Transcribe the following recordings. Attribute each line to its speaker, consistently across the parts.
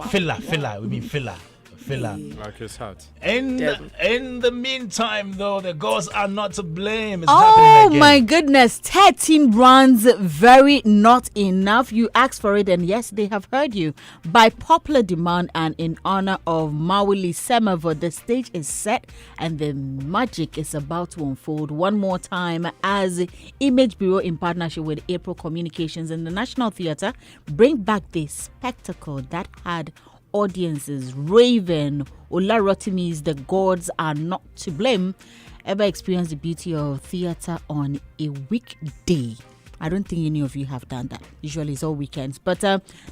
Speaker 1: Filler. We mean filler.
Speaker 2: Like his hat.
Speaker 1: In the meantime, though, the girls are not to blame. It's happening again.
Speaker 3: My goodness, 13 brands, very not enough. You asked for it, and yes, they have heard you. By popular demand and in honor of Mawuli Semevo, the stage is set and the magic is about to unfold one more time as Image Bureau, in partnership with April Communications and the National Theatre, bring back the spectacle that had audiences raving. Olarotimi's The Gods Are Not to Blame. Ever experienced the beauty of theatre on a weekday? I don't think any of you have done that. Usually it's all weekends. But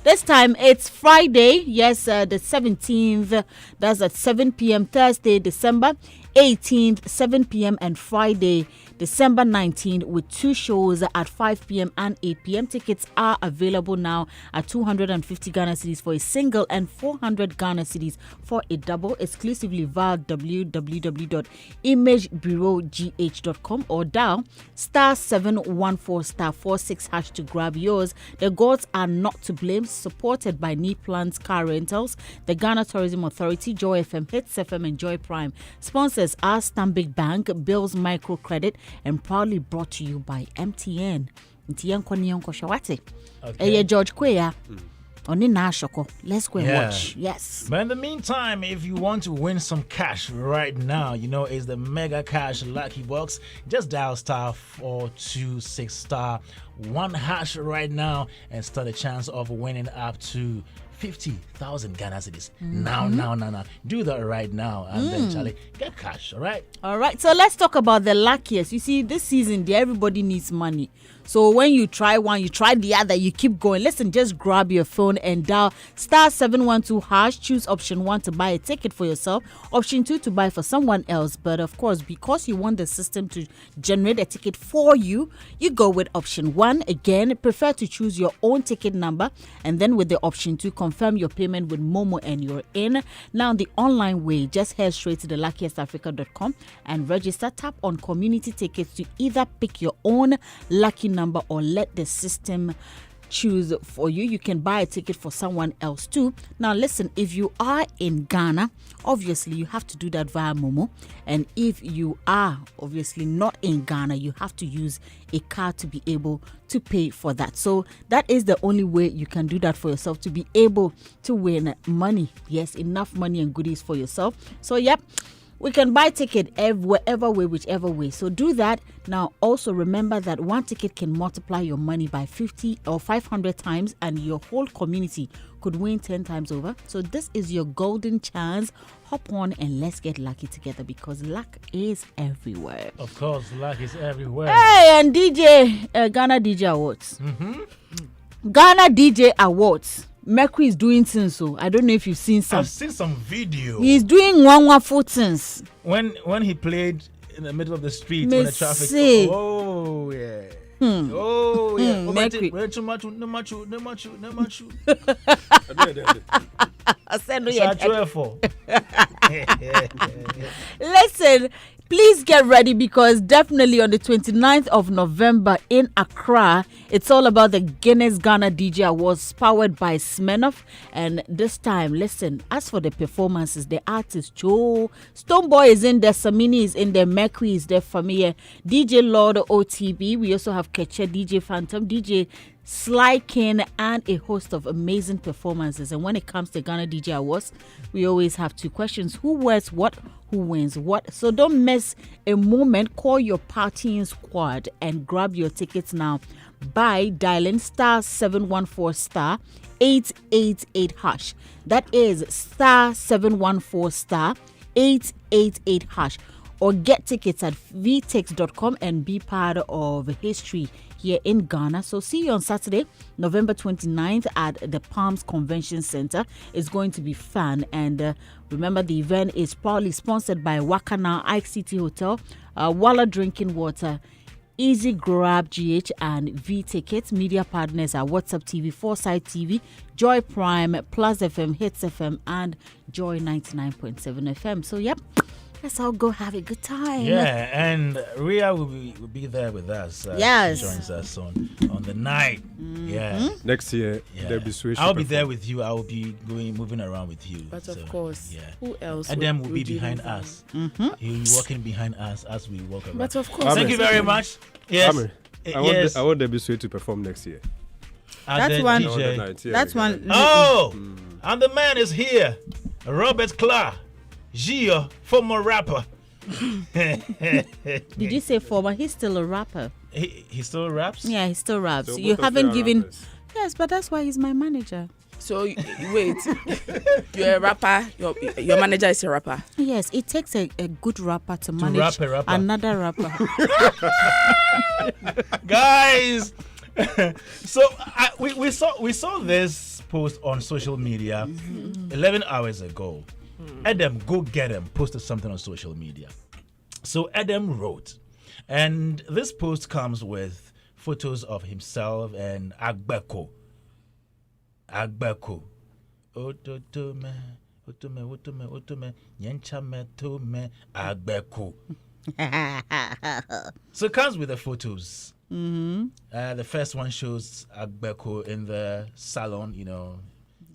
Speaker 3: this time it's Friday. Yes, the 17th. That's at 7 p.m. Thursday, December 18th, 7 p.m. and Friday, December 19th, with 2 shows at 5 p.m. and 8 p.m. Tickets are available now at 250 Ghana cedis for a single and 400 Ghana cedis for a double, exclusively via www.imagebureaugh.com or dial *714*46# to grab yours. The Gods Are Not to Blame, supported by Knee Plants Car Rentals, the Ghana Tourism Authority, Joy FM, Hitz FM, and Joy Prime. Sponsors are Stanbic Bank, Bills Microcredit, and proudly brought to you by MTN. Okay. George Kwea. Let's go and watch. Yes.
Speaker 1: But in the meantime, if you want to win some cash right now, it's the Mega Cash Lucky Box. Just dial *426*1# right now and start a chance of winning up to 50,000 Ghana cedis. Now. Do that right now and then, Charlie, get cash, all right?
Speaker 3: All right. So let's talk about the luckiest. You see, this season, everybody needs money. So when you try one, you try the other, you keep going. Listen, just grab your phone and dial *712#. Choose option 1 to buy a ticket for yourself, option 2 to buy for someone else. But of course, because you want the system to generate a ticket for you, you go with option 1. Again, prefer to choose your own ticket number, and then with the option 2, confirm your payment with Momo and you're in. Now, the online way, just head straight to theluckiestafrica.com and register. Tap on community tickets to either pick your own lucky number or let the system choose for you. You can buy a ticket for someone else too. Now listen, if you are in Ghana, obviously you have to do that via Momo, and if you are obviously not in Ghana, you have to use a card to be able to pay for that. So that is the only way you can do that for yourself, to be able to win money. Yes, enough money and goodies for yourself. So yep, we can buy ticket wherever way, whichever way. So do that. Now, also remember that one ticket can multiply your money by 50 or 500 times, and your whole community could win 10 times over. So this is your golden chance. Hop on and let's get lucky together, because luck is everywhere.
Speaker 1: Of course, luck is everywhere.
Speaker 3: Hey, and Ghana DJ Awards. Ghana DJ Awards. Mercury is doing things, so I don't know if you've seen some.
Speaker 1: I've seen some video.
Speaker 3: He's doing wonderful things.
Speaker 1: When he played in the middle of the street when the traffic. Oh yeah. Oh yeah.
Speaker 3: Mercury. Listen, please get ready, because definitely on the 29th of November in Accra, it's all about the Guinness Ghana DJ Awards, powered by Smirnoff. And this time, listen, as for the performances, the artists, Joe Stoneboy is in there, Samini is in there, Mercury is there, Familia, DJ Lord OTB. We also have Keche, DJ Phantom, DJ Sly King, and a host of amazing performances. And when it comes to Ghana DJ Awards, we always have 2 questions: who wears what, who wins what? So don't miss a moment. Call your partying squad and grab your tickets now by dialing *714*888#. That is *714*888#. Or get tickets at vtix.com and be part of history here in Ghana. So see you on Saturday, November 29th at the Palms Convention Center. It's going to be fun. And remember, the event is proudly sponsored by Wakana, Ike City Hotel, Walla Drinking Water, Easy Grab GH, and V Tickets. Media partners are WhatsApp TV, Foresight TV, Joy Prime, Plus FM, Hitz FM, and Joy 99.7 FM. So yep, Let's all go have a good time.
Speaker 1: Yeah, and Ria will be there with us.
Speaker 3: Yes.
Speaker 1: She joins us on the night. Yeah.
Speaker 2: Next year, there'll be switch.
Speaker 1: I'll be there with you. I will be moving around with you.
Speaker 4: But of course,
Speaker 1: yeah.
Speaker 4: Who else?
Speaker 1: Adam will be behind us. He'll be walking behind us as we walk around.
Speaker 4: But of course.
Speaker 1: Thank you very much. Yes.
Speaker 2: I want the Bisway to perform next year.
Speaker 3: That's one.
Speaker 1: DJ.
Speaker 3: That's one.
Speaker 1: Oh, and the man is here. Robert Clark, Gio, former rapper.
Speaker 3: Did you say former? He's still a rapper.
Speaker 1: He still raps?
Speaker 3: Yeah, he still raps.
Speaker 2: So
Speaker 3: You
Speaker 2: both of
Speaker 3: haven't
Speaker 2: you are
Speaker 3: given.
Speaker 2: rappers.
Speaker 3: Yes, but that's why he's my manager.
Speaker 4: So wait, you're a rapper. Your manager is a rapper.
Speaker 3: Yes, it takes a good rapper to manage
Speaker 1: rap a rapper.
Speaker 3: another rapper.
Speaker 1: Guys, so we saw this post on social media 11 hours ago. Adam Go Get Him posted something on social media. So Adam wrote, and this post comes with photos of himself and Agbeko. Otome, nyenchame tome, Agbeko. So it comes with the photos. The first one shows Agbeko in the salon,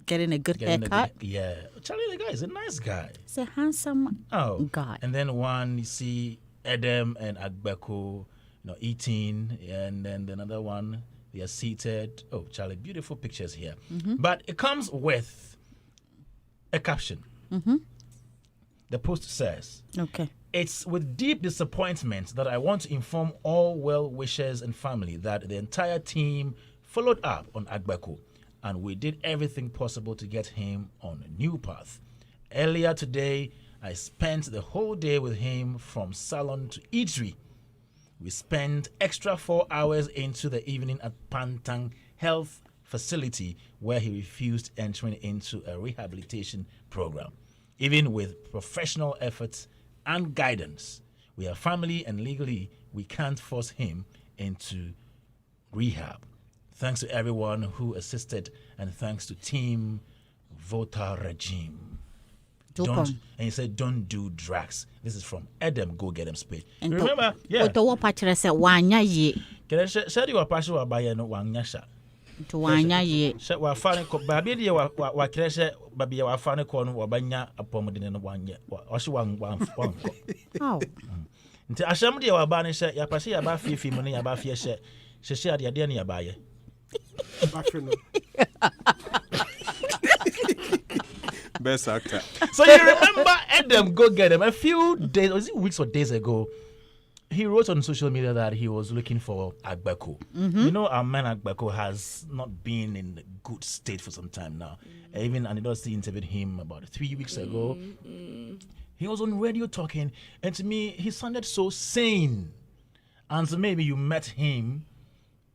Speaker 3: Getting a good haircut.
Speaker 1: yeah. Charlie, the guy is a nice guy.
Speaker 3: He's a handsome guy.
Speaker 1: And then one, you see Adam and Agbeko, eating. And then another one, they are seated. Oh, Charlie, beautiful pictures here. But it comes with a caption. The post says,
Speaker 3: Okay.
Speaker 1: "It's with deep disappointment that I want to inform all well-wishers and family that the entire team followed up on Agbeko, and we did everything possible to get him on a new path. Earlier today, I spent the whole day with him from salon to eatery. We spent extra 4 hours into the evening at Pantang Health Facility, where he refused entering into a rehabilitation program. Even with professional efforts and guidance, we are family and legally we can't force him into rehab. Thanks to everyone who assisted, and thanks to Team Voter Regime." And he said, "Don't do drugs." This is from Adam Go Get Him speech. Remember? Yeah.
Speaker 3: To what picture said wanya ye
Speaker 1: Said you were passion or by no one yasha.
Speaker 3: to wanya ye.
Speaker 1: Said wa funny baby wa cresce baby wa funny corn or banya upon the 1 year. Or she one.
Speaker 3: Oh.
Speaker 1: Until Ashamdi or Barney said, Yapasi about 50 money about fear share. She shared the idea nearby.
Speaker 2: Best actor.
Speaker 1: So you remember Adam Go Get Him a few days, was it weeks or days ago? He wrote on social media that he was looking for Agbeko. Our man Agbeko has not been in a good state for some time now. Even Anidosi interviewed him about 3 weeks ago. He was on radio talking, and to me, he sounded so sane. And so maybe you met him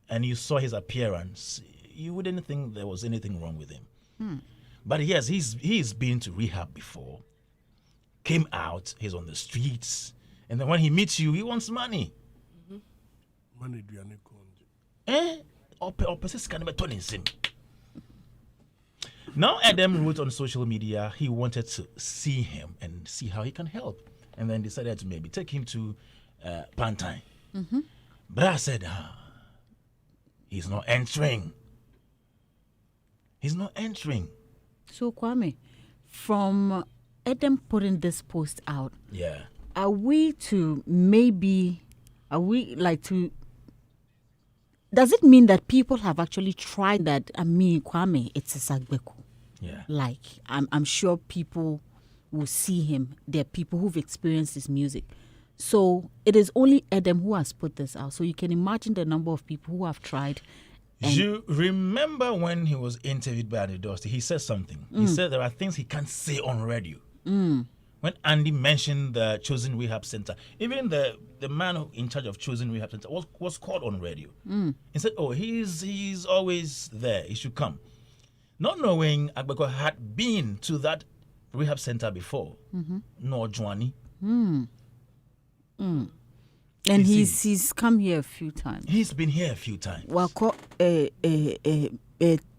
Speaker 1: and you saw his appearance, you wouldn't think there was anything wrong with him. But yes, he's been to rehab before, came out, he's on the streets, and then when he meets you, he wants money.
Speaker 5: Money do you
Speaker 1: Now Adam wrote on social media he wanted to see him and see how he can help, and then decided to maybe take him to Pantine. But I said, he's not entering. He's not entering.
Speaker 3: So Kwame, from Adam putting this post out,
Speaker 1: Yeah.
Speaker 3: are we like to, does it mean that people have actually tried that? I mean, Kwame, it's a Sagbeko.
Speaker 1: Yeah.
Speaker 3: Like, I'm sure people will see him. There are people who've experienced his music. So it is only Adam who has put this out. So you can imagine the number of people who have tried.
Speaker 1: You remember when he was interviewed by Andy Dosty, he said something. He said there are things he can't say on radio. When Andy mentioned the Chosen Rehab Center, even the man in charge of Chosen Rehab Center was called on radio. He said, oh, he's always there. He should come. Not knowing Agbeko had been to that rehab center before, nor Joanie.
Speaker 3: And he's come here a few times.
Speaker 1: He's been here a few times.
Speaker 3: Well,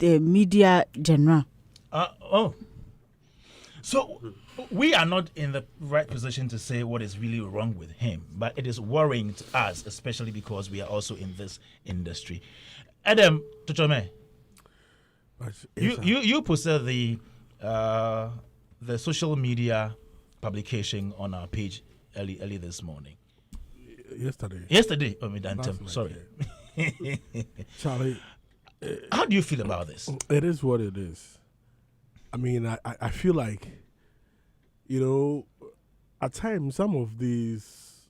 Speaker 3: media general.
Speaker 1: So we are not in the right position to say what is really wrong with him, but it is worrying to us, especially because we are also in this industry. Adam Tuchome, you posted the social media publication on our page early this morning. Yesterday. Oh, Medantem, sorry.
Speaker 5: Charlie,
Speaker 1: how do you feel about this?
Speaker 5: it is what it is. I mean, I feel like, at times some of these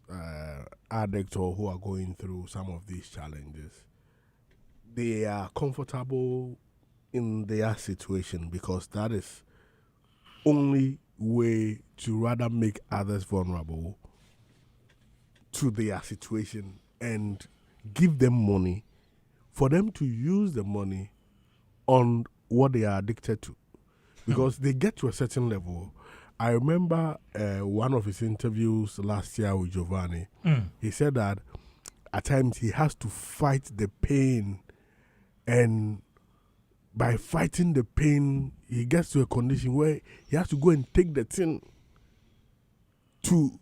Speaker 5: addicts or who are going through some of these challenges, they are comfortable in their situation because that is only way to rather make others vulnerable to their situation and give them money for them to use the money on what they are addicted to. Because they get to a certain level. I remember one of his interviews last year with Giovanni. He said that at times he has to fight the pain, and by fighting the pain, he gets to a condition where he has to go and take the thing to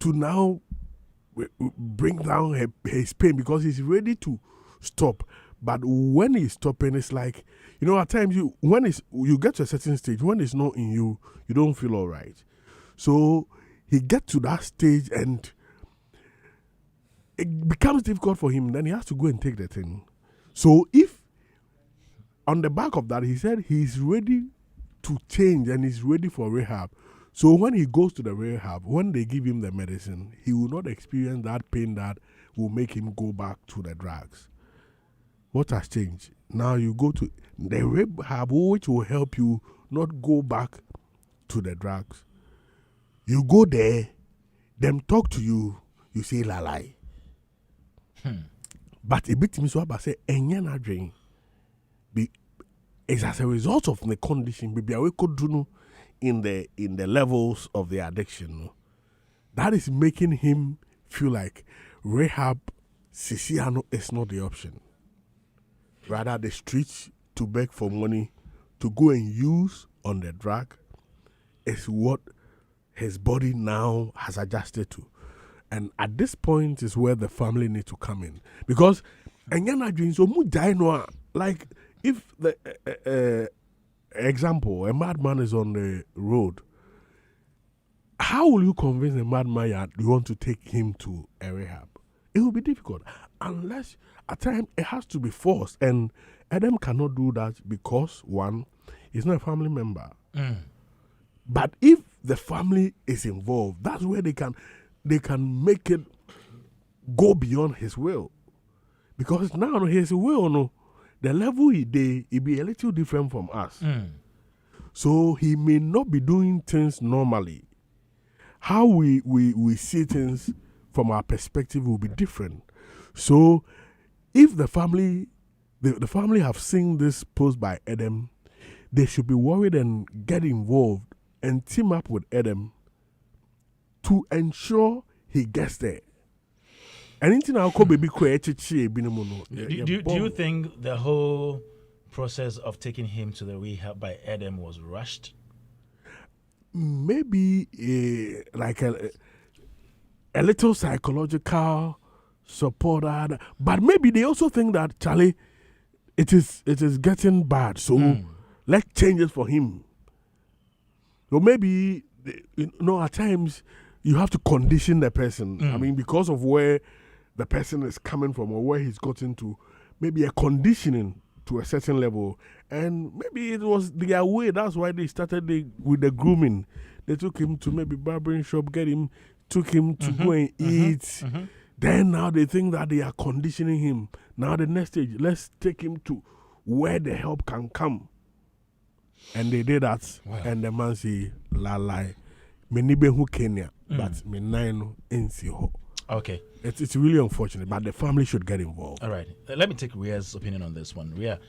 Speaker 5: now bring down his pain because he's ready to stop. But when he's stopping, it's like, at times you get to a certain stage, when it's not in you, you don't feel all right. So he gets to that stage and it becomes difficult for him. Then he has to go and take the thing. So if on the back of that, he said he's ready to change and he's ready for rehab. So when he goes to the rehab, when they give him the medicine, he will not experience that pain that will make him go back to the drugs. What has changed? Now you go to the rehab, which will help you not go back to the drugs. You go there, them talk to you, you say lalai. But a bit so I say enyana drain. It's as a result of the condition, baby, we could do in the levels of the addiction. That is making him feel like rehab, Siciano is not the option. Rather, the streets to beg for money to go and use on the drug is what his body now has adjusted to. And at this point is where the family need to come in. Because, like, if the example, a madman is on the road, how will you convince a madman that you want to take him to a rehab? It will be difficult unless at times it has to be forced, and Adam cannot do that because one, he's not a family member. But if the family is involved, that's where they can make it go beyond his will, because now his will, the level he be a little different from us. So he may not be doing things normally. How we see things from our perspective will be different. So if the family have seen this post by Adam, they should be worried and get involved and team up with Adam to ensure he gets there. Anything I'll call baby do
Speaker 1: you think the whole process of taking him to the rehab by Adam was rushed?
Speaker 5: Maybe like a little psychological support, but maybe they also think that Charlie, it is getting bad, so let's change it for him. So maybe at times you have to condition the person. I mean, because of where the person is coming from or where he's gotten to, maybe a conditioning to a certain level. And maybe it was their way. That's why they started with the grooming. They took him to maybe barbering shop, took him to go and eat. Then now they think that they are conditioning him. Now the next stage, let's take him to where the help can come. And they did that. Wow. And the man say, lalai. Menibe hu Kenya, but me nine in Siho.
Speaker 1: Okay.
Speaker 5: It's really unfortunate, but the family should get involved.
Speaker 1: All right. Let me take Ria's opinion on this one. Ria,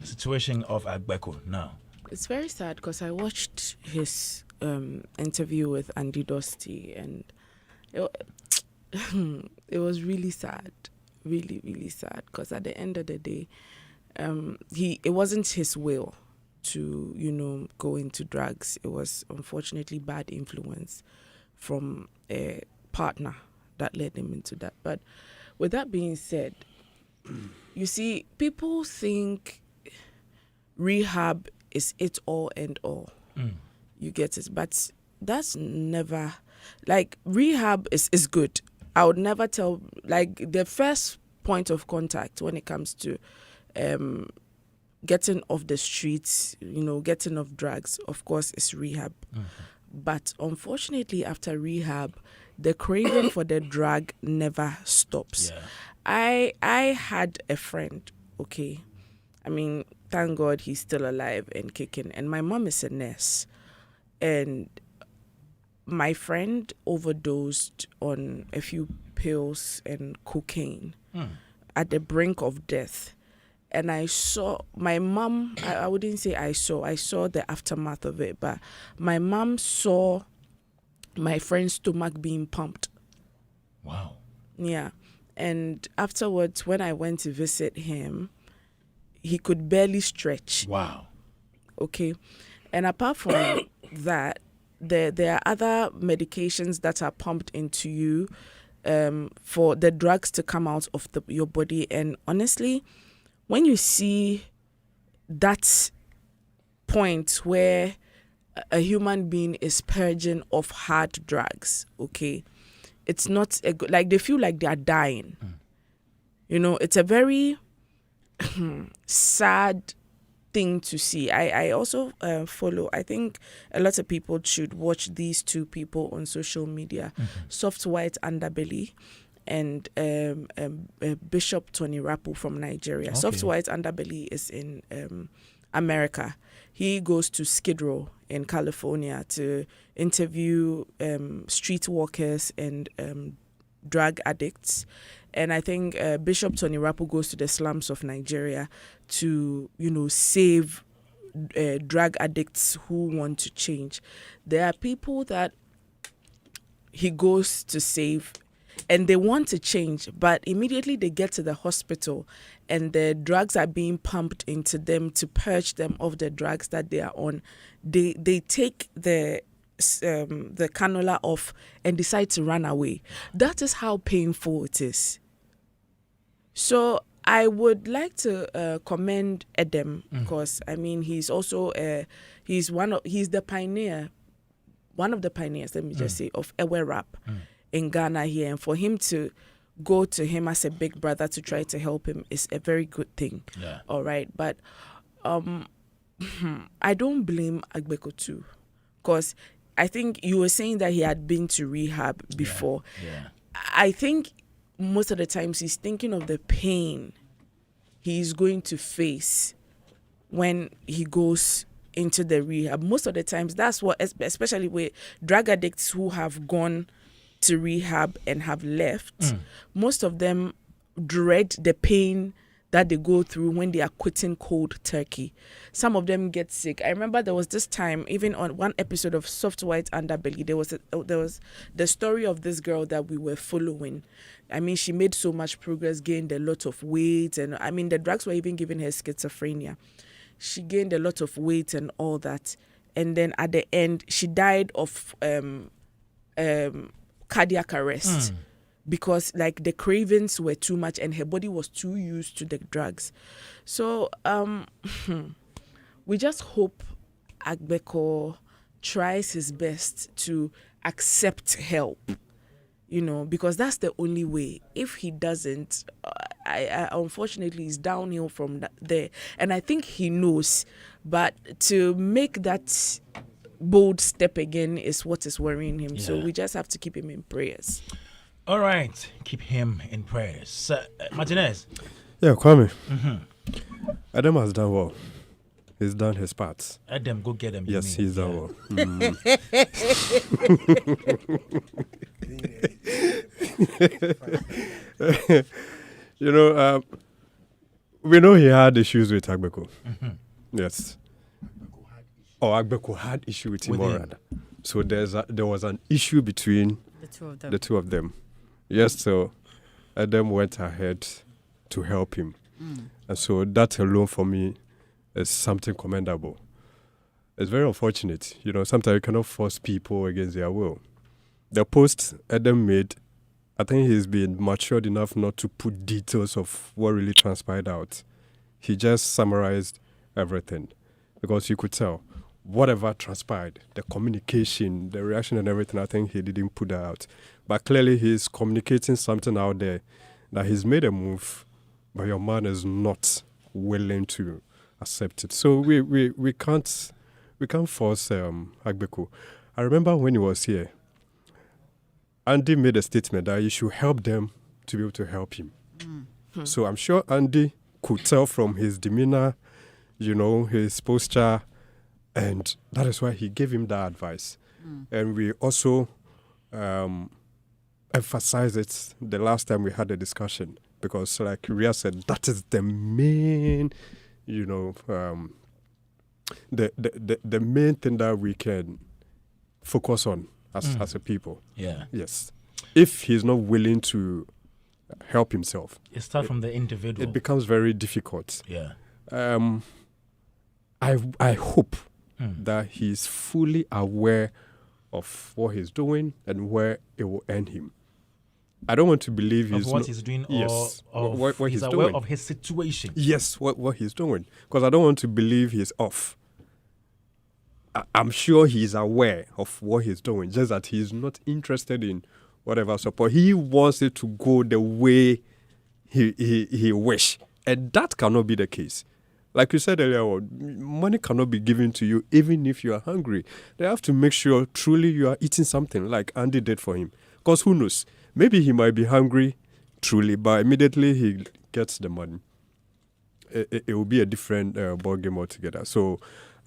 Speaker 1: situation of Agbeko now.
Speaker 4: It's very sad because I watched his interview with Andy Dosty, and it was really sad. Really, really sad, because at the end of the day, it wasn't his will to go into drugs. It was unfortunately bad influence from a partner that led him into that. But with that being said, you see, people think rehab is it all and all. You get it, but that's never, like, rehab is good. I would never tell, like, the first point of contact when it comes to getting off the streets, getting off drugs, of course, is rehab. But unfortunately, after rehab, the craving for the drug never stops. I had a friend, okay? I mean, thank God he's still alive and kicking. And my mom is a nurse. And my friend overdosed on a few pills and cocaine at the brink of death. And I saw my mom, I wouldn't say I saw the aftermath of it, but my mom saw my friend's stomach being pumped.
Speaker 1: Wow.
Speaker 4: Yeah. And afterwards, when I went to visit him, he could barely stretch.
Speaker 1: Wow.
Speaker 4: Okay. And apart from that, there are other medications that are pumped into you for the drugs to come out of your body. And honestly, when you see that point where a human being is purging of hard drugs, okay, it's not a good, like, they feel like they are dying. It's a very sad thing to see. I also follow, I think a lot of people should watch these two people on social media, Soft White Underbelly and Bishop Tony Rapu from Nigeria.
Speaker 1: Okay.
Speaker 4: Soft White Underbelly is in America. He goes to Skid Row in California to interview street walkers and drug addicts. And I think Bishop Tony Rapu goes to the slums of Nigeria to, save drug addicts who want to change. There are people that he goes to save and they want to change, but immediately they get to the hospital and the drugs are being pumped into them to purge them of the drugs that they are on. They take the cannula off and decide to run away. That is how painful it is. So I would like to commend Edem because I mean he's also he's the pioneer, one of the pioneers. Let me just say of Ewe rap in Ghana here, and for him to go to him as a big brother to try to help him is a very good thing.
Speaker 1: Yeah.
Speaker 4: All right, but I don't blame Agbeko too, because I think you were saying that he had been to rehab before.
Speaker 1: Yeah.
Speaker 4: I think most of the times he's thinking of the pain he's going to face when he goes into the rehab. Most of the times, that's what, especially with drug addicts who have gone to rehab and have left, most of them dread the pain that they go through when they are quitting cold turkey. Some of them get sick. I remember there was this time, even on one episode of Soft White Underbelly, there was the story of this girl that we were following. I mean, she made so much progress, gained a lot of weight, and I mean, the drugs were even giving her schizophrenia. She gained a lot of weight and all that, and then at the end, she died of cardiac arrest. Because like the cravings were too much and her body was too used to the drugs. So we just hope Agbeko tries his best to accept help, because that's the only way. If he doesn't, I unfortunately he's downhill from there. And I think he knows, but to make that bold step again is what is worrying him.
Speaker 1: Yeah.
Speaker 4: So we just have to keep him in prayers.
Speaker 1: All right, keep him in prayers. Martinez.
Speaker 2: Yeah, Kwame. Adam has done well. He's done his part.
Speaker 1: Adam, go get him.
Speaker 2: Yes, he's done well. We know he had issues with Agbeko. Yes. Agbeko had issue with him, rather. So there was an issue between the two of them. Yes, so Adam went ahead to help him. And so that alone for me is something commendable. It's very unfortunate. Sometimes you cannot force people against their will. The post Adam made, I think he's been matured enough not to put details of what really transpired out. He just summarized everything because you could tell whatever transpired, the communication, the reaction and everything, I think he didn't put that out. But clearly he's communicating something out there that he's made a move, but your man is not willing to accept it. So we can't force Agbeku. I remember when he was here, Andy made a statement that you should help them to be able to help him. So I'm sure Andy could tell from his demeanor, his posture, and that is why he gave him that advice. And we also emphasized it the last time we had a discussion, because like Ria said, that is the main, the main thing that we can focus on as a people.
Speaker 1: Yeah.
Speaker 2: Yes. If he's not willing to help himself,
Speaker 1: it starts from the individual.
Speaker 2: It becomes very difficult.
Speaker 1: Yeah.
Speaker 2: I hope that he's fully aware of what he's doing and where it will end him. I don't want to believe
Speaker 1: he's doing,
Speaker 2: yes,
Speaker 1: or
Speaker 2: what
Speaker 1: he's
Speaker 2: he's
Speaker 1: aware
Speaker 2: doing.
Speaker 1: of his situation.
Speaker 2: Yes, what he's doing. Because I don't want to believe he's off. I'm sure he's aware of what he's doing, just that he's not interested in whatever support. He wants it to go the way he wish. And that cannot be the case. Like you said earlier, money cannot be given to you even if you are hungry. They have to make sure truly you are eating something like Andy did for him. Because who knows? Maybe he might be hungry truly, but immediately he gets the money. It will be a different ball game altogether. So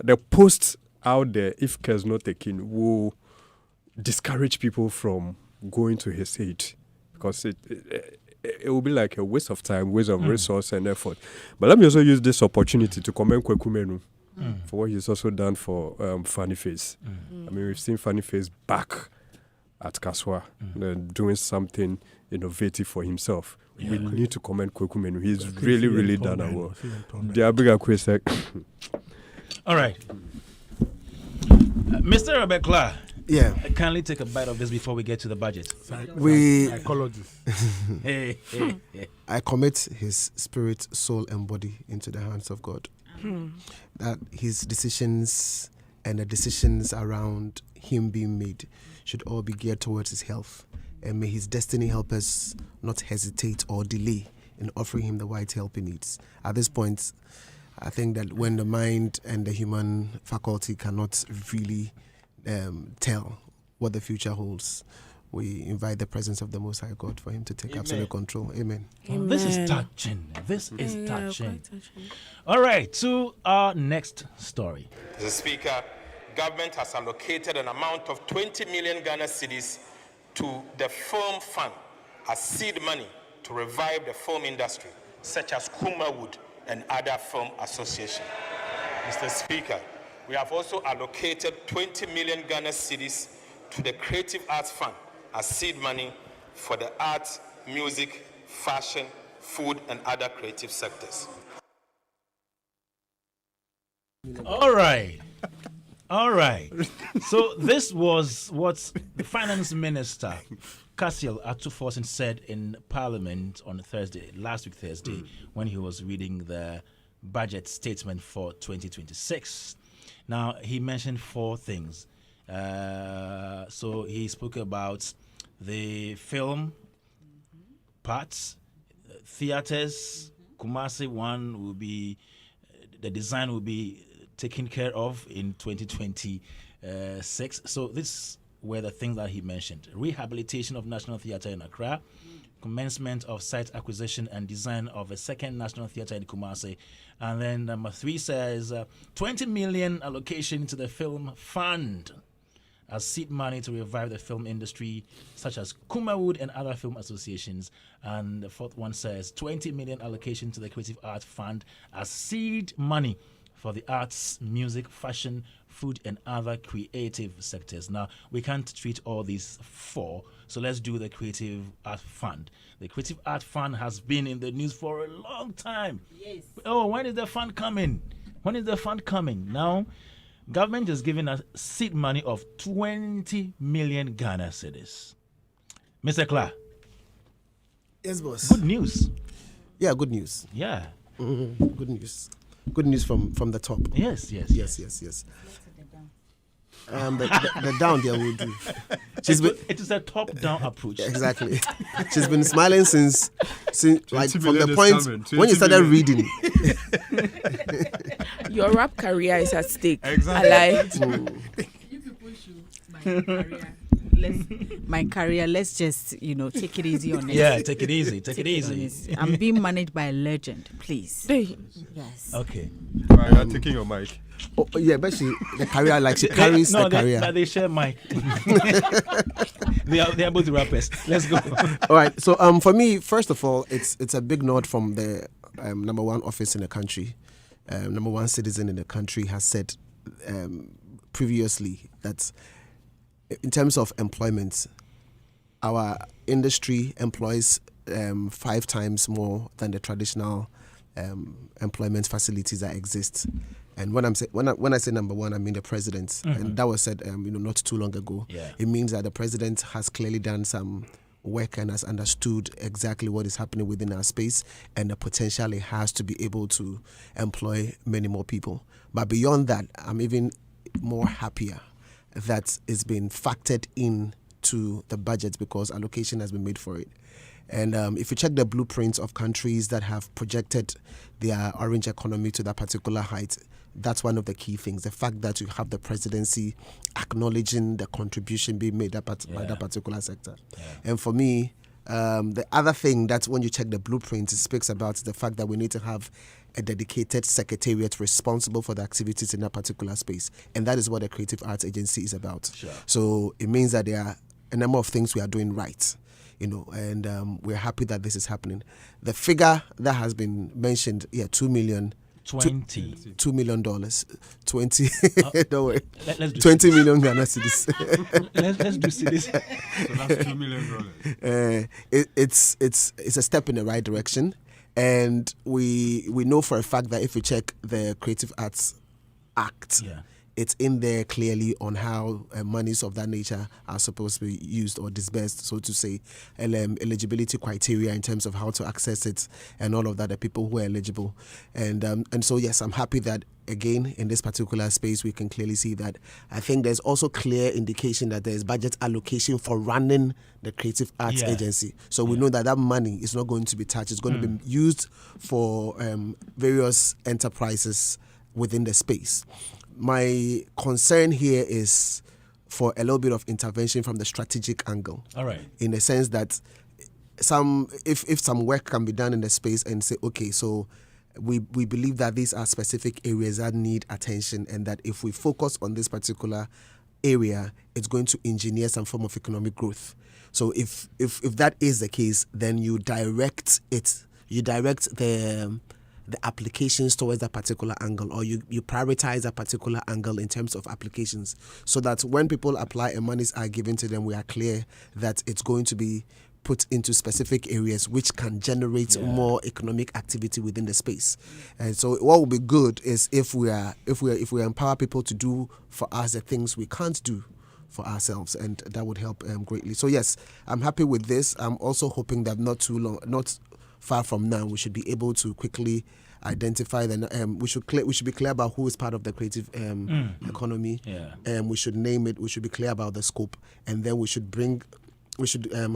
Speaker 2: the post out there, if care is not taken, will discourage people from going to his aid, because it will be like a waste of time, waste of resource and effort. But let me also use this opportunity to commend Kweku Menu for what he's also done for Funny Face. I mean, we've seen Funny Face back at Kaswa, doing something innovative for himself. Yeah. We need to commend Kweku Menu. He's really done a well. The bigger question.
Speaker 1: All right. Mr. Rebecca, kindly take a bite of this before we get to the budget.
Speaker 5: Psychologist.
Speaker 1: Hey.
Speaker 6: I commit his spirit, soul, and body into the hands of God. That his decisions and the decisions around him being made should all be geared towards his health. And may his destiny help us not hesitate or delay in offering him the right help he needs. At this point, I think that when the mind and the human faculty cannot really tell what the future holds, we invite the presence of the Most High God for him to take absolute control. Amen.
Speaker 1: This is touching. Touching. All right, to our next story.
Speaker 7: Mr. Speaker, government has allocated an amount of 20 million Ghana cedis to the film fund as seed money to revive the film industry, such as Kumawood and other film associations. Mr. Speaker, we have also allocated 20 million Ghana cedis to the Creative Arts Fund as seed money for the arts, music, fashion, food, and other creative sectors.
Speaker 1: All right. So this was what the Finance Minister, Cassiel Atuforsen, said in Parliament on last week Thursday, when he was reading the budget statement for 2026. Now, he mentioned four things. So he spoke about the film parts, theaters. Kumasi one will be, the design will be taken care of in 2026. So this were the things that he mentioned: rehabilitation of National Theatre in Accra, commencement of site acquisition and design of a second National Theatre in Kumasi, and then number 3 says 20 million allocation to the film fund as seed money to revive the film industry, such as Kumawood and other film associations. And the 4th one says 20 million allocation to the Creative Arts Fund as seed money for the arts, music, fashion, food, and other creative sectors. Now, we can't treat all these 4, so let's do the Creative Art Fund. The Creative Art Fund has been in the news for a long time.
Speaker 3: Yes.
Speaker 1: Oh, when is the fund coming? Now, Government is giving us seed money of 20 million Ghana cedis. Mr. Clark.
Speaker 6: Yes, boss.
Speaker 1: Good news.
Speaker 6: Yeah, good news.
Speaker 1: Yeah.
Speaker 6: Good news. Good news from the top.
Speaker 1: Yes.
Speaker 6: The down there will do.
Speaker 1: It is a top-down approach.
Speaker 6: Exactly. She's been smiling since like from the point when you started reading.
Speaker 4: Your rap career is at stake.
Speaker 5: Exactly.
Speaker 3: You people should my career. Let's just take it easy on it.
Speaker 1: Yeah, take it easy. Take it easy.
Speaker 3: I'm being managed by a legend, please. Yes.
Speaker 1: Okay.
Speaker 2: I'm taking your mic.
Speaker 6: Oh, yeah, but the career, like she carries the career.
Speaker 1: They share mic. They are both rappers. Let's go.
Speaker 6: All right. So for me, first of all, it's a big nod from the number one office in the country. Number one citizen in the country has said previously that in terms of employment, our industry employs 5 times more than the traditional employment facilities that exist. And when I say number one, I mean the president, and that was said not too long ago.
Speaker 1: Yeah.
Speaker 6: It means that the president has clearly done some work and has understood exactly what is happening within our space and the potential it has to be able to employ many more people. But beyond that, I'm even more happier that it's been factored in to the budget because allocation has been made for it. And if you check the blueprints of countries that have projected their orange economy to that particular height, that's one of the key things. The fact that you have the presidency acknowledging the contribution being made by that particular sector. Yeah. And for me, the other thing that when you check the blueprints, it speaks about the fact that we need to have a dedicated secretariat responsible for the activities in that particular space. And that is what the Creative Arts Agency is about. Sure. So it means that there are a number of things we are doing right. And we're happy that this is happening. The figure that has been mentioned, $2 million. $2 million. 20. Don't worry.
Speaker 1: Let's do
Speaker 6: 20 million Ghana cedis.
Speaker 1: let's do cedis.
Speaker 5: So that's $2 million.
Speaker 6: It's a step in the right direction, and we know for a fact that if we check the Creative Arts Act, it's in there clearly on how monies of that nature are supposed to be used or disbursed, so to say, eligibility criteria in terms of how to access it and all of that, the people who are eligible. And so, yes, I'm happy that, again, in this particular space, we can clearly see that. I think there's also clear indication that there's budget allocation for running the Creative Arts Agency. So we know that money is not going to be touched. It's going to be used for various enterprises within the space. My concern here is for a little bit of intervention from the strategic angle.
Speaker 1: All right.
Speaker 6: In the sense that if some work can be done in the space and say, okay, so we believe that these are specific areas that need attention, and that if we focus on this particular area, it's going to engineer some form of economic growth. So if that is the case, then you direct the applications towards that particular angle, or you prioritize that particular angle in terms of applications, so that when people apply and monies are given to them, we are clear that it's going to be put into specific areas which can generate more economic activity within the space. And so what will be good is if we empower people to do for us the things we can't do for ourselves, and that would help greatly. So yes, I'm happy with this. I'm also hoping that not far from now, we should be able to quickly identify we should be clear about who is part of the creative economy. We should name it. We should be clear about the scope, and then we should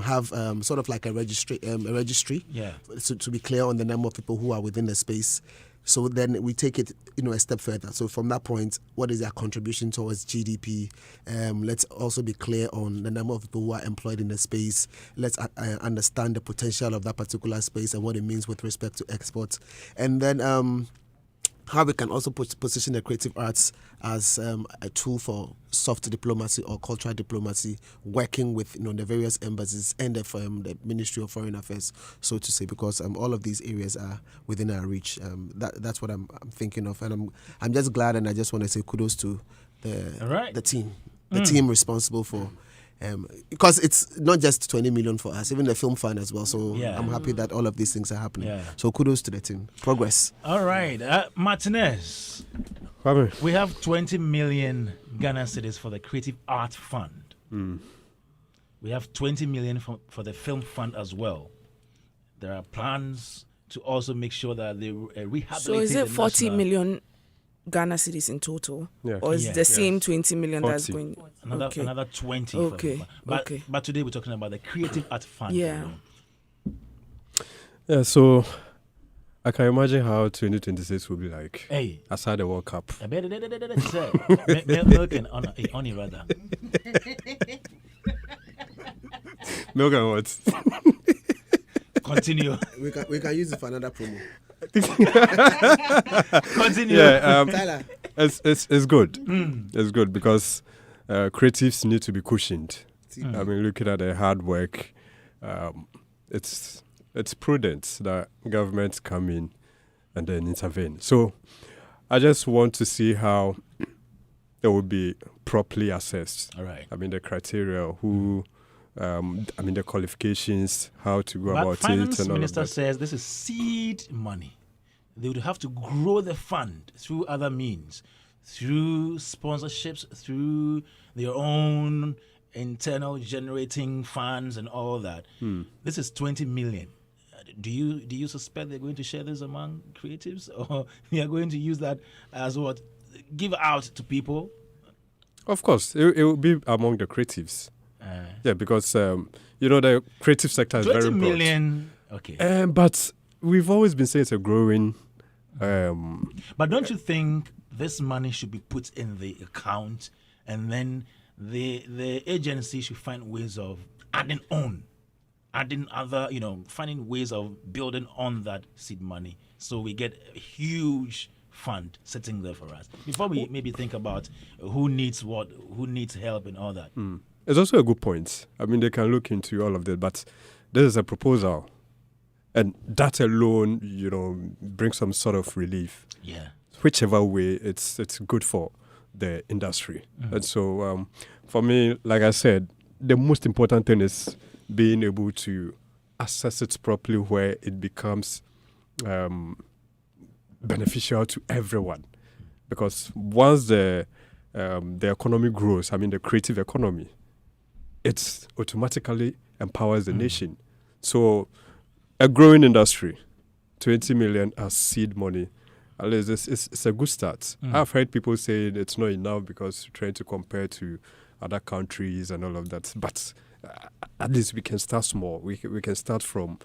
Speaker 6: have sort of like a registry. To be clear on the number of people who are within the space. So then we take it, a step further. So from that point, what is their contribution towards GDP? Let's also be clear on the number of people who are employed in the space. Let's understand the potential of that particular space and what it means with respect to exports. And then how we can also position the creative arts as a tool for soft diplomacy or cultural diplomacy, working with the various embassies and the Ministry of Foreign Affairs, so to say, because all of these areas are within our reach. That's what I'm thinking of, and I'm just glad, and I just want to say kudos to the team, team responsible for. Because it's not just 20 million for us, even the film fund as well. So I'm happy that all of these things are happening. So kudos to the team. Progress.
Speaker 1: All right. Martinez.
Speaker 2: Kwame.
Speaker 1: We have 20 million Ghana cedis for the Creative Art Fund. We have 20 million for the Film Fund as well. There are plans to also make sure that they rehabilitate.
Speaker 4: So is it 40
Speaker 1: national...
Speaker 4: million Ghana cedis in total?
Speaker 2: Yeah.
Speaker 4: Or is it the same 20 million
Speaker 2: 40.
Speaker 4: that's going?
Speaker 1: Another 20.
Speaker 4: Okay.
Speaker 1: But today we're talking about the Creative Art Fund.
Speaker 4: Yeah.
Speaker 2: Yeah, so I can imagine how 2026 will be like.
Speaker 1: Hey.
Speaker 2: Aside the World Cup.
Speaker 1: Milk and honey rather.
Speaker 2: Milk and what?
Speaker 1: Continue.
Speaker 6: We can use it for another promo.
Speaker 1: Continue.
Speaker 2: Yeah,
Speaker 6: Tyler.
Speaker 2: it's good. It's good because creatives need to be cushioned. I mean, looking at their hard work, it's prudent that governments come in and then intervene. So I just want to see how it will be properly assessed.
Speaker 1: All right.
Speaker 2: I mean, the criteria, the qualifications, how to go
Speaker 1: But
Speaker 2: about
Speaker 1: Finance
Speaker 2: it. And
Speaker 1: Minister
Speaker 2: all of that.
Speaker 1: says this is seed money. They would have to grow the fund through other means, through sponsorships, through their own internal generating funds and all that. This is 20 million. Do you suspect they're going to share this among creatives, or they are going to use that as what give out to people?
Speaker 2: Of course, it will be among the creatives. Yeah, because the creative sector is
Speaker 1: 20
Speaker 2: very broad.
Speaker 1: million. Okay.
Speaker 2: But we've always been saying it's a growing.
Speaker 1: But don't you think this money should be put in the account, and then the agency should find ways of adding other, finding ways of building on that seed money, so we get a huge fund sitting there for us before we maybe think about who needs what, who needs help and all that.
Speaker 2: It's also a good point. I mean, they can look into all of that, but this is a proposal, and that alone, brings some sort of relief.
Speaker 1: Yeah.
Speaker 2: Whichever way, it's good for the industry. And so, for me, like I said, the most important thing is being able to assess it properly, where it becomes beneficial to everyone. Because once the economy grows, I mean the creative economy, it automatically empowers the nation. So a growing industry, 20 million as seed money, at least it's a good start. I've heard people say it's not enough because trying to compare to other countries and all of that. But at least we can start small. We can start from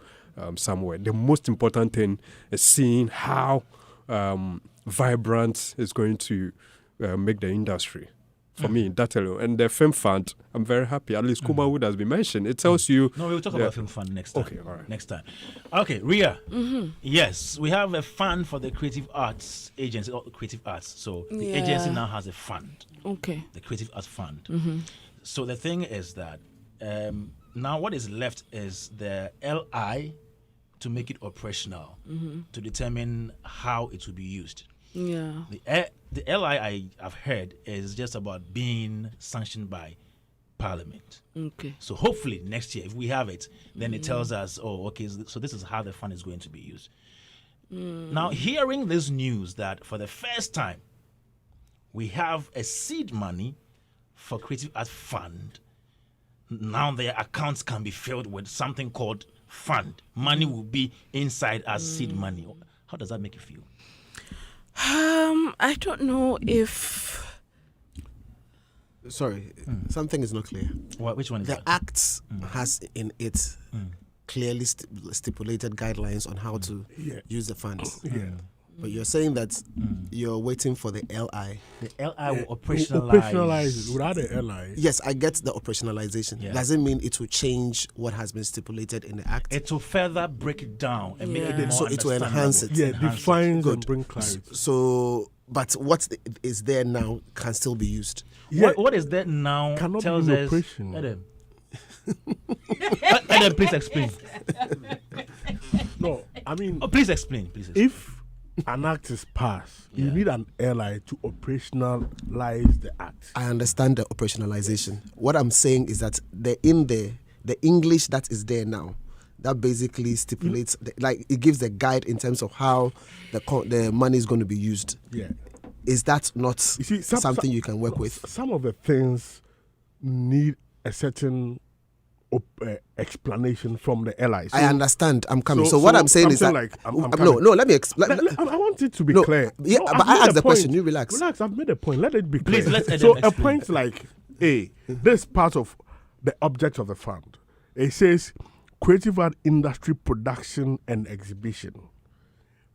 Speaker 2: somewhere. The most important thing is seeing how vibrant it's going to make the industry. For me, that alone. And the Film Fund, I'm very happy. At least Kuma Wood has been mentioned. It tells you...
Speaker 1: No, we'll talk about Film Fund next time.
Speaker 2: Okay, all right.
Speaker 1: Next time. Okay, Ria. Yes, we have a fund for the Creative Arts Agency, or Creative Arts. So the agency now has a fund.
Speaker 4: Okay.
Speaker 1: The Creative Arts Fund. So the thing is that now what is left is the LI to make it operational, to determine how it will be used.
Speaker 4: Yeah.
Speaker 1: The LI I've heard is just about being sanctioned by Parliament.
Speaker 4: Okay.
Speaker 1: So hopefully next year, if we have it, then it tells us, so this is how the fund is going to be used. Now, hearing this news that for the first time we have a seed money for Creative Arts Fund, now their accounts can be filled with something called fund. Money will be inside as seed money. How does that make you feel?
Speaker 4: I don't know if...
Speaker 6: Sorry, something is not clear.
Speaker 1: Which one is
Speaker 6: The
Speaker 1: that?
Speaker 6: Act has in it clearly stipulated guidelines on how to use the funds. But you're saying that you're waiting for the LI.
Speaker 1: The LI will operationalize.
Speaker 5: Operationalize it without the LI.
Speaker 6: Yes, I get the operationalization.
Speaker 1: Yeah.
Speaker 6: Doesn't mean it will change what has been stipulated in the Act.
Speaker 1: It will further break it down and make it
Speaker 4: Yeah.
Speaker 1: more
Speaker 6: So it will enhance it.
Speaker 1: understandable.
Speaker 5: Yeah,
Speaker 1: Enhance it.
Speaker 5: defines and
Speaker 6: Good.
Speaker 5: bring clarity.
Speaker 6: So, but what is there now can still be used.
Speaker 1: What is that now
Speaker 5: Cannot
Speaker 1: tells
Speaker 5: be
Speaker 1: us...
Speaker 5: operational.
Speaker 1: Adam. Adam, please explain.
Speaker 5: No, I mean,
Speaker 1: Please explain.
Speaker 5: if an act is passed, you need an LI to operationalize the act.
Speaker 6: I understand the operationalization. What I'm saying is that the English that is there now, that basically stipulates, it gives the guide in terms of how the money is going to be used.
Speaker 5: Yeah.
Speaker 6: is that not
Speaker 5: You see,
Speaker 6: something you can work with?
Speaker 5: Some of the things need a certain explanation from the LI.
Speaker 6: I understand. I'm coming. So what I'm saying is that no. Let me explain.
Speaker 5: I want it to be clear.
Speaker 6: Yeah,
Speaker 5: no,
Speaker 6: but I asked the question. You relax.
Speaker 5: Relax. I've made a point. Let it be clear.
Speaker 1: Please, let Adam
Speaker 5: so a
Speaker 1: explain.
Speaker 5: point like this part of the object of the fund. It says creative art industry production and exhibition,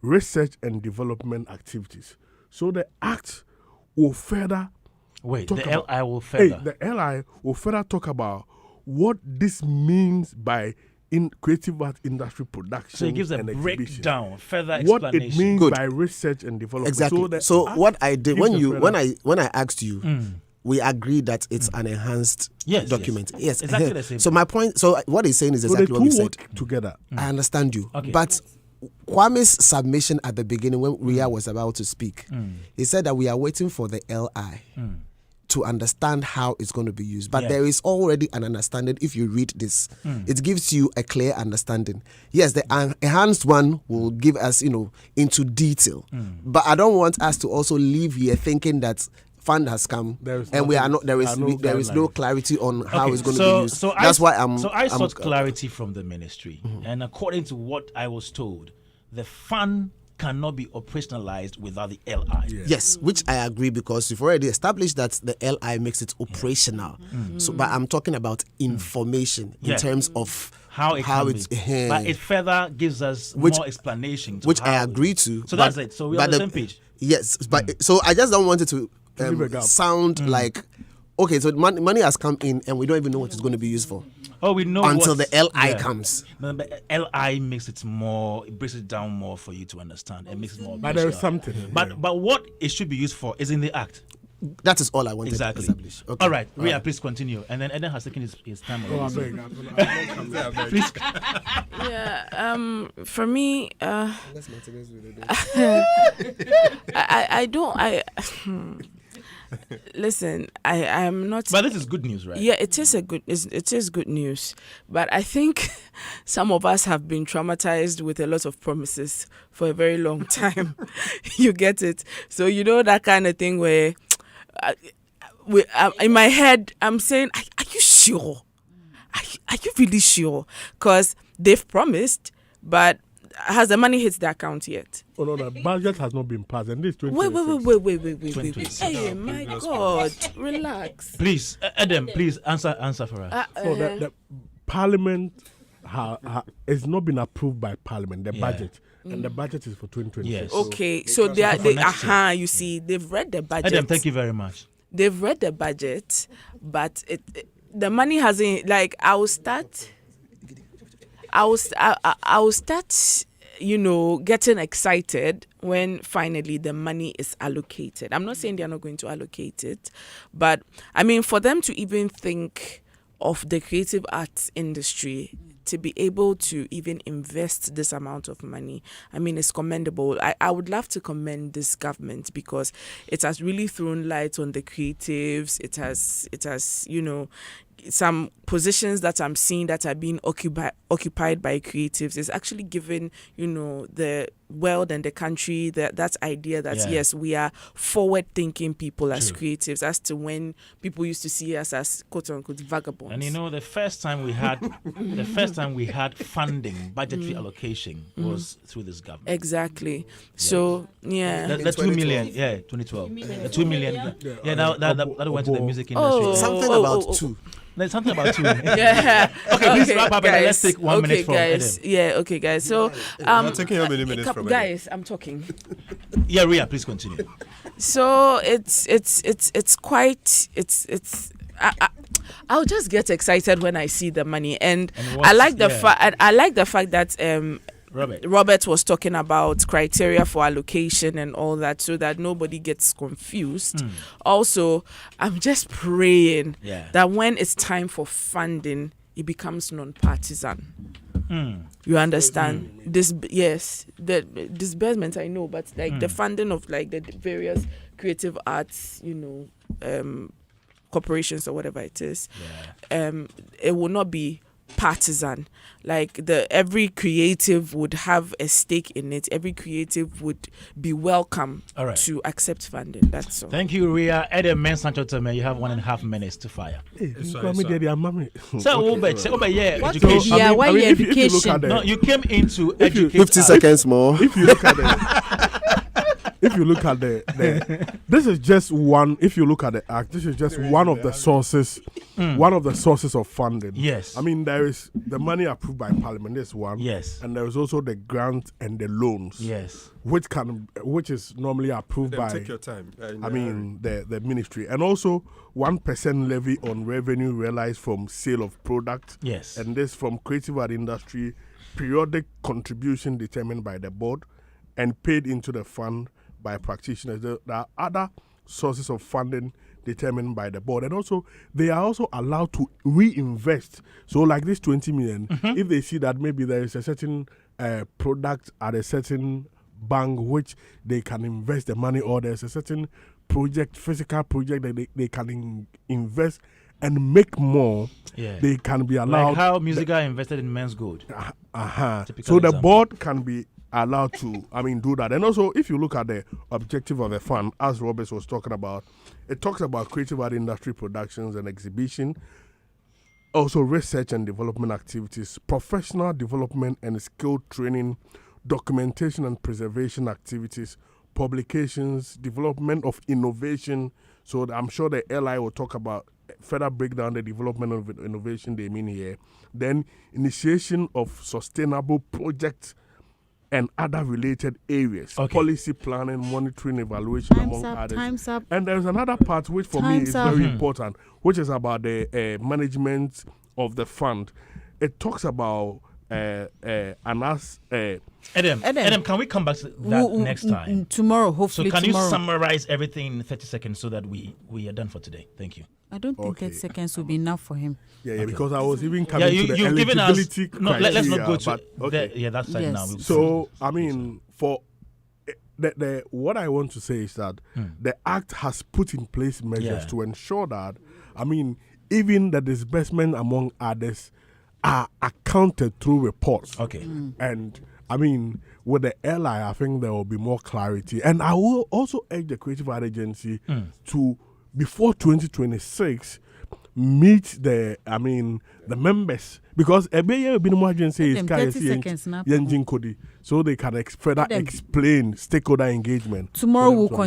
Speaker 5: research and development activities. So the act will further.
Speaker 1: Wait,
Speaker 5: talk
Speaker 1: the
Speaker 5: about,
Speaker 1: LI will further.
Speaker 5: The LI will further talk about what this means by in creative art industry production.
Speaker 1: So it gives a
Speaker 5: and exhibition.
Speaker 1: breakdown, further
Speaker 5: What
Speaker 1: explanation.
Speaker 5: it means
Speaker 6: Good.
Speaker 5: by research and development.
Speaker 6: Exactly.
Speaker 5: So,
Speaker 6: So what I did
Speaker 5: gives
Speaker 6: when
Speaker 5: a
Speaker 6: when I asked you, we agreed that it's an enhanced
Speaker 1: Yes,
Speaker 6: document. Yes,
Speaker 1: Exactly the same
Speaker 6: So my point. So what he's saying is
Speaker 5: so
Speaker 6: exactly
Speaker 5: the
Speaker 6: what we
Speaker 5: two
Speaker 6: said.
Speaker 5: work together.
Speaker 6: I understand you,
Speaker 1: Okay.
Speaker 6: but Kwame's submission at the beginning when Ria was about to speak, he said that we are waiting for the LI to understand how it's going to be used. But
Speaker 1: Yes.
Speaker 6: there is already an understanding if you read this. It gives you a clear understanding. Yes, the enhanced one will give us, into detail. But I don't want us to also leave here thinking that fund has come
Speaker 5: There is
Speaker 6: and we are
Speaker 5: nothing-
Speaker 6: not. There is
Speaker 5: no
Speaker 6: there is no
Speaker 5: guidelines.
Speaker 6: clarity on how
Speaker 1: Okay,
Speaker 6: it's going to be used.
Speaker 1: So
Speaker 6: That's why I'm.
Speaker 1: So I
Speaker 6: I'm-
Speaker 1: sought clarity from the ministry, and according to what I was told, the fund cannot be operationalized without the LI.
Speaker 6: Yes, which I agree because you've already established that the LI makes it operational. So, but I'm talking about information in
Speaker 1: Yeah.
Speaker 6: terms of
Speaker 1: How it can
Speaker 6: it's.
Speaker 1: be. But it further gives us
Speaker 6: Which-
Speaker 1: more explanation. To
Speaker 6: which
Speaker 1: how
Speaker 6: I agree to.
Speaker 1: So
Speaker 6: but-
Speaker 1: that's it. So we're
Speaker 6: but
Speaker 1: on the same page.
Speaker 6: Yes, but so I just don't want it to
Speaker 5: Leave a gap.
Speaker 6: sound like okay. So money has come in and we don't even know what it's going to be used for
Speaker 1: Oh, we know
Speaker 6: until
Speaker 1: what-
Speaker 6: the LI
Speaker 1: yeah.
Speaker 6: comes.
Speaker 1: But LI makes it more, it breaks it down more for you to understand. It makes it more.
Speaker 5: But there is
Speaker 1: operational.
Speaker 5: something.
Speaker 1: But what it should be used for is in the act.
Speaker 6: That is all I wanted
Speaker 1: Exactly.
Speaker 6: to establish. Okay.
Speaker 1: All right, Ria, please continue. And then Eden has taken his time.
Speaker 5: Oh, I
Speaker 1: already.
Speaker 5: beg.
Speaker 1: Please.
Speaker 4: Yeah. For me, I don't. Listen. I am not.
Speaker 1: But this is good news, right?
Speaker 4: Yeah, it is it is good news. But I think some of us have been traumatized with a lot of promises for a very long time. You get it? So you know that kind of thing where in my head I'm saying, are you sure? Are you really sure? Because they've promised, but has the money hit the account yet?
Speaker 5: Oh no, the budget has not been passed, and this
Speaker 4: Wait.
Speaker 1: 2026.
Speaker 4: Hey, my God, relax.
Speaker 1: Please, Adam, please answer for us.
Speaker 5: So the Parliament has not been approved by Parliament. The
Speaker 1: Yeah.
Speaker 5: budget, and the budget is for 2026.
Speaker 1: Yes.
Speaker 4: Okay, so they
Speaker 1: for next year.
Speaker 4: you see, they've read the budget.
Speaker 1: Adam, thank you very much.
Speaker 4: They've read the budget, but the money hasn't. Like I will start, getting excited when finally the money is allocated. I'm not saying they're not going to allocate it, but I mean for them to even think of the creative arts industry to be able to even invest this amount of money, I mean, it's commendable. I would love to commend this government because it has really thrown light on the creatives. It has, some positions that I'm seeing that are being occupied by creatives is actually giving, the world and the country that idea that yes, we are forward-thinking people as creatives, as to when people used to see us as quote-unquote vagabonds.
Speaker 1: And the first time we had funding, budgetary allocation was through this government.
Speaker 4: Exactly. So
Speaker 1: The 2 million, 2012. The 2 million, that went to the music industry.
Speaker 6: Something about two.
Speaker 1: There's something about 2.
Speaker 4: Yeah.
Speaker 1: Okay, please wrap up and then let's take 1 minute from
Speaker 4: guys.
Speaker 1: Adam.
Speaker 4: Yeah, okay, guys. So,
Speaker 2: You're taking how many minutes from
Speaker 4: guys, I'm talking.
Speaker 1: Yeah, Ria, please continue.
Speaker 4: So it's quite. I'll just get excited when I see the money, and I like the fact that Robert was talking about criteria for allocation and all that, so that nobody gets confused. Also, I'm just praying that when it's time for funding, it becomes non-partisan. You understand? The disbursement I know, but like the funding of like the various creative arts, corporations or whatever it is, it will not be partisan. Like every creative would have a stake in it. Every creative would be welcome to accept funding. That's all.
Speaker 1: Thank you, Ria. Adam Mensantotome, you have 1.5 minutes to fire.
Speaker 5: Hey, you call me daddy, I'm mommy.
Speaker 1: Yeah,
Speaker 3: What
Speaker 1: education.
Speaker 3: yeah, why your
Speaker 5: if you look
Speaker 3: education?
Speaker 5: at
Speaker 1: No, you came into education.
Speaker 6: 50 seconds more.
Speaker 5: If you look at the, if you look at the, this is just one. If you look at the act, this is just one of the sources, one of the sources of funding.
Speaker 1: Yes.
Speaker 5: I mean, there is the money approved by Parliament. This one.
Speaker 1: Yes.
Speaker 5: And there is also the grant and the loans.
Speaker 1: Yes.
Speaker 5: Which is normally approved by.
Speaker 2: Take your time.
Speaker 5: I mean, the ministry, and also 1% levy on revenue realized from sale of products.
Speaker 1: Yes.
Speaker 5: And this from creative art industry, periodic contribution determined by the board, and paid into the fund by practitioners. There are other sources of funding determined by the board, and also they are also allowed to reinvest. So, like this 20 million, if they see that maybe there is a certain product at a certain bank which they can invest the money, or there's a certain project, physical project that they can invest and make more, they can be allowed.
Speaker 1: Like how Musica invested in Men's Gold.
Speaker 5: So the board can be allowed to, do that. And also, if you look at the objective of the fund, as Roberts was talking about, it talks about creative art industry productions and exhibition, also research and development activities, professional development and skill training, documentation and preservation activities, publications, development of innovation. So I'm sure the LI will talk about further break down the development of innovation they mean here. Then initiation of sustainable projects and other related areas, policy planning, monitoring, evaluation, among others.
Speaker 3: Time's up.
Speaker 5: And there's another part which for me is very important, which is about the management of the fund. It talks about Adam,
Speaker 1: can we come back to that next time?
Speaker 3: Tomorrow, hopefully.
Speaker 1: So can
Speaker 3: tomorrow.
Speaker 1: you summarize everything in 30 seconds so that we are done for today? Thank you.
Speaker 3: I don't think 30 seconds will be enough for him.
Speaker 5: Yeah, because I was even coming to the
Speaker 1: you've given us.
Speaker 5: eligibility
Speaker 1: No, let's not go
Speaker 5: criteria,
Speaker 1: to that side now.
Speaker 5: So for the what I want to say is that the Act has put in place measures to ensure that even the disbursement among others are accounted through reports. And with the LI, I think there will be more clarity. And I will also urge the Creative Art Agency to, before 2026, meet the members, because agency is
Speaker 3: 30 seconds now.
Speaker 5: so they can further explain stakeholder engagement.
Speaker 3: Tomorrow we'll